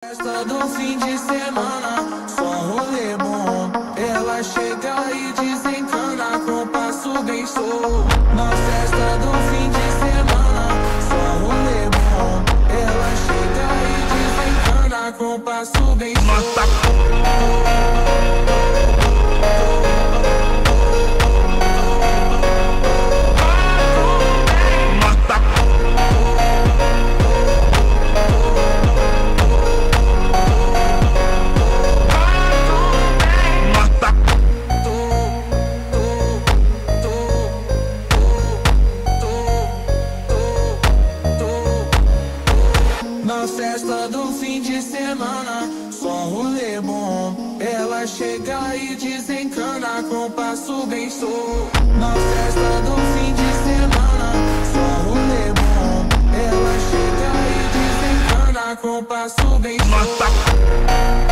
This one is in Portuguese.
Festa do fim de semana, só rolê bom. Ela chega e desencana com passo bem solto. Na festa do fim de semana, só rolê bom. Ela chega e desencana com passo bem solto. Na festa do fim de semana, só rolê bom. Ela chega e desencana com passo bem solto. Na festa do fim de semana, só rolê bom. Ela chega e desencana com passo bem solto.